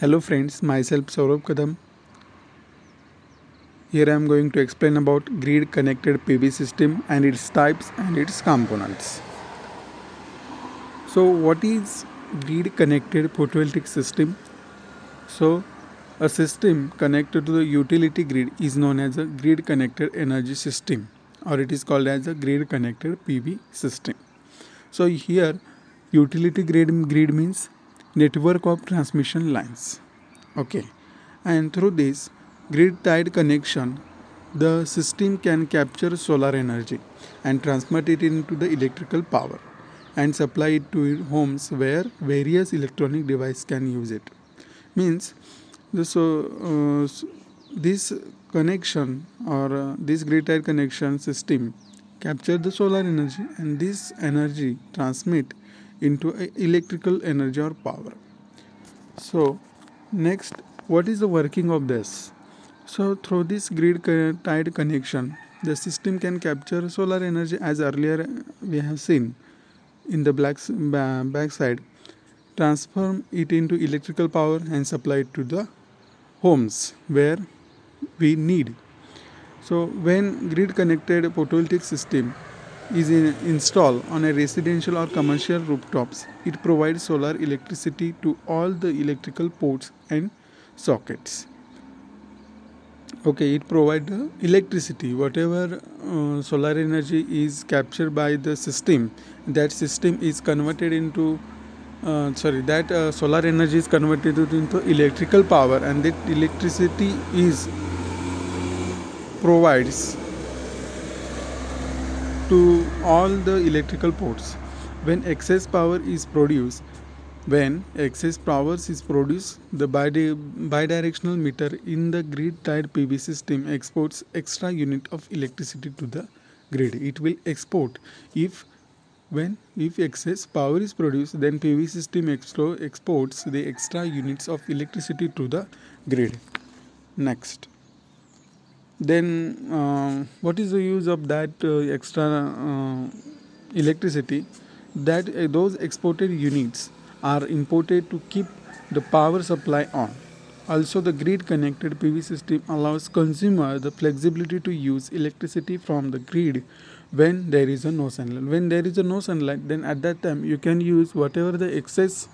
Hello friends, myself Saurabh Kadam. Here I am going to explain about grid connected PV system and its types and its components. So what is grid connected photovoltaic system? So a system connected to the utility grid is known as a grid connected energy system, or it is called as a grid connected PV system. So here utility grid means network of transmission lines. Okay, and through this grid tied connection, the system can capture solar energy and transmit it into the electrical power and supply it to homes where various electronic devices can use it. Means this connection or this grid tied connection system capture the solar energy and this energy transmit into electrical energy or power. So next, what is the working of this? So through this tied connection, the system can capture solar energy as earlier we have seen in the back side, transform it into electrical power and supply it to the homes where we need. So when grid connected photovoltaic system is installed on a residential or commercial rooftops, it provides solar electricity to all the electrical ports and sockets. Okay, it provides the electricity. Whatever solar energy is captured by the system, that system is converted into that solar energy is converted into electrical power, and that electricity is provides to all the electrical ports. When excess power is produced, when excess power is produced, the bidirectional meter in the grid tied PV system exports extra unit of electricity to the grid. It will export if excess power is produced, then PV system exports the extra units of electricity to the grid. Next, then what is the use of that extra electricity? That those exported units are imported to keep the power supply on. Also, the grid connected PV system allows consumer the flexibility to use electricity from the grid when there is a no sunlight. When there is a no sunlight, then at that time you can use whatever the excess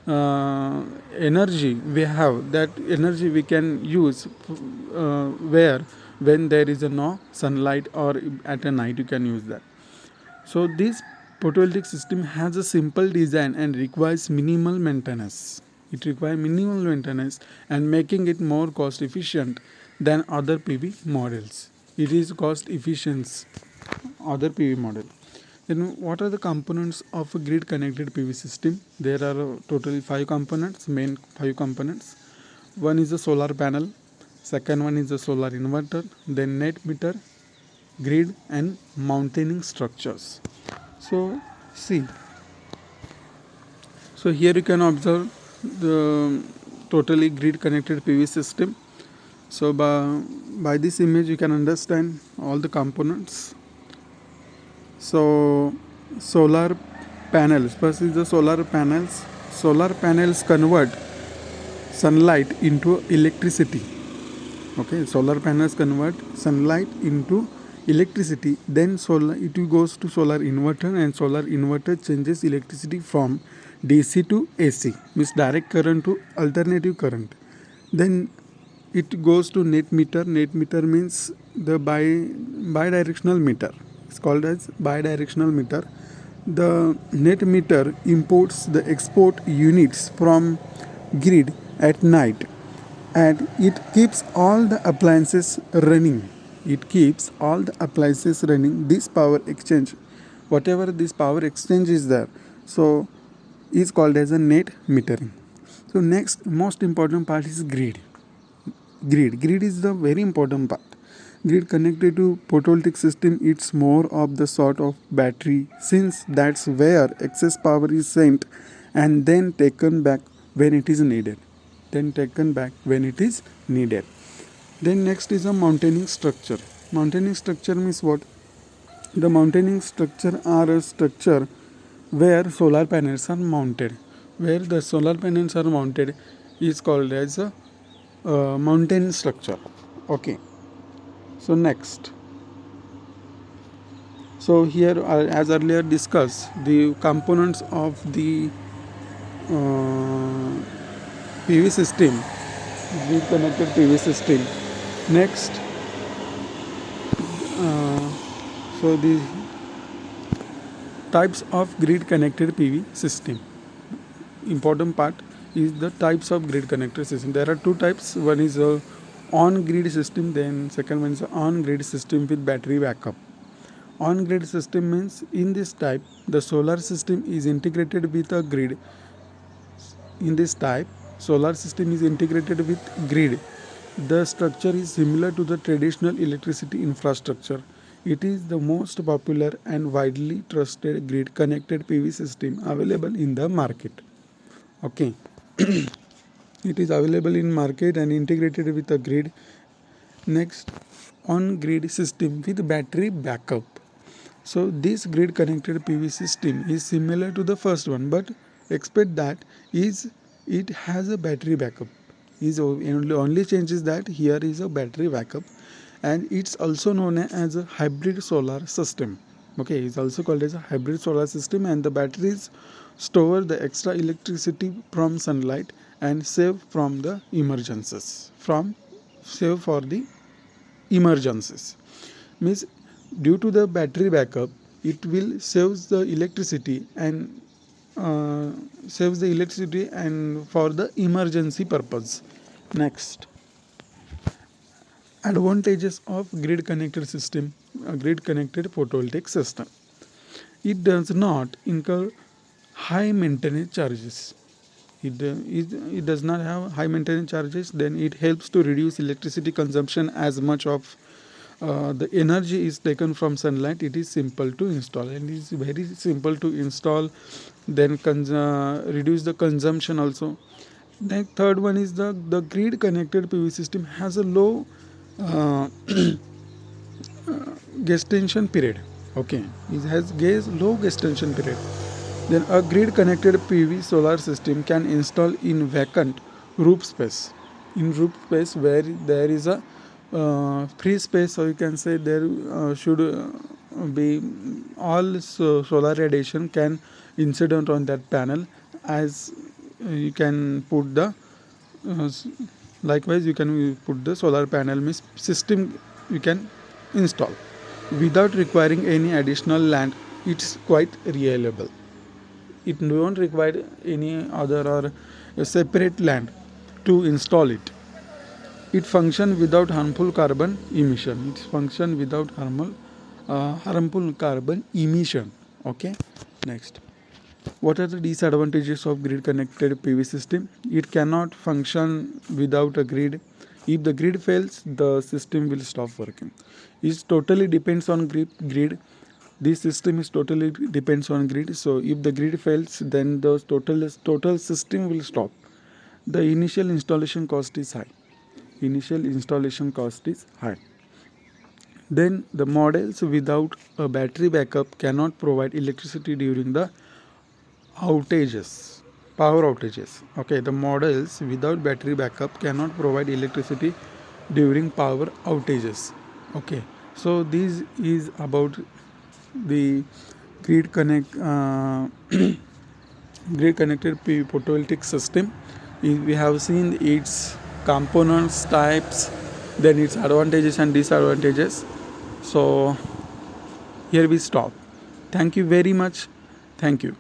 energy we have. That energy we can use where when there is a no sunlight or at a night you can use that. So this photovoltaic system has a simple design and requires minimal maintenance. It requires minimal maintenance and making it more cost efficient than other PV models. It is cost efficient other PV model. Then what are the components of a grid connected PV system? There are totally 5 components, main 5 components. One is the solar panel, second one is the solar inverter, then net meter, grid and maintaining structures. So see, so here you can observe the totally grid connected PV system. So by this image you can understand all the components. So solar panels, first is the solar panels. Solar panels convert sunlight into electricity. Okay, solar panels convert sunlight into electricity. Then it goes to solar inverter, and solar inverter changes electricity from DC to AC, means direct current to alternative current. Then it goes to net meter. Net meter means the bidirectional meter. It's called as bidirectional meter. The net meter imports the export units from grid at night, and it keeps all the appliances running. It keeps all the appliances running. This power exchange, whatever this power exchange is there, so is called as a net metering. So next most important part is grid. Grid is the very important part. Grid connected to photovoltaic system, it's more of the sort of battery, since that's where excess power is sent and then taken back when it is needed. Then next is a maintaining structure. Maintaining structure means what? The maintaining structure are a structure where solar panels are mounted. where the solar panels are mounted is called as a mountain structure. Okay, so next, so here as earlier discussed, the components of the PV system, grid connected PV system. Next, so the types of grid connected PV system. Important part is the types of grid connected system. There are two types. One is a on grid system, then second one is on grid system with battery backup. On grid system means in this type the solar system is integrated with a grid. In this type solar system is integrated with grid. The structure is similar to the traditional electricity infrastructure. It is the most popular and widely trusted grid connected PV system available in the market. Okay. It is available in market and integrated with a grid. Next, on grid system with battery backup. So this grid connected PV system is similar to the first one, but expect that is it has a battery backup. Is only change is that here is a battery backup, and it's also known as a hybrid solar system. Okay, it's also called as a hybrid solar system, and the batteries store the extra electricity from sunlight and save from the emergencies. Save for the emergencies means due to the battery backup it will saves the electricity and for the emergency purpose. Next, advantages of grid connected system, grid connected photovoltaic system. It does not incur high maintenance charges. It does not have high maintenance charges. Then it helps to reduce electricity consumption as much of the energy is taken from sunlight. It is simple to install and it is very simple to install. Then reduce the consumption also. The third one is the grid connected PV system has a low gestation period. Okay, it has low gestation period. Then a grid connected PV solar system can install in vacant roof space. In roof space where there is a free space, or you can say there should be all solar radiation can incident on that panel, as you can put the likewise you can put the solar panel means system you can install without requiring any additional land. It's quite reliable. It don't require any other or a separate land to install it. It function without harmful carbon emission. It function without harmful carbon emission. Okay. Next, what are the disadvantages of grid connected PV system? It cannot function without a grid. If the grid fails, the system will stop working. It totally depends on grid. This system is totally depends on grid. So if the grid fails, then the total system will stop. The initial installation cost is high. Then the models without a battery backup cannot provide electricity during the power outages. Okay, the models without battery backup cannot provide electricity during power outages. Okay, so this is about the grid connected photovoltaic system. We have seen its components, types, then its advantages and disadvantages. So here we stop. Thank you very much. Thank you.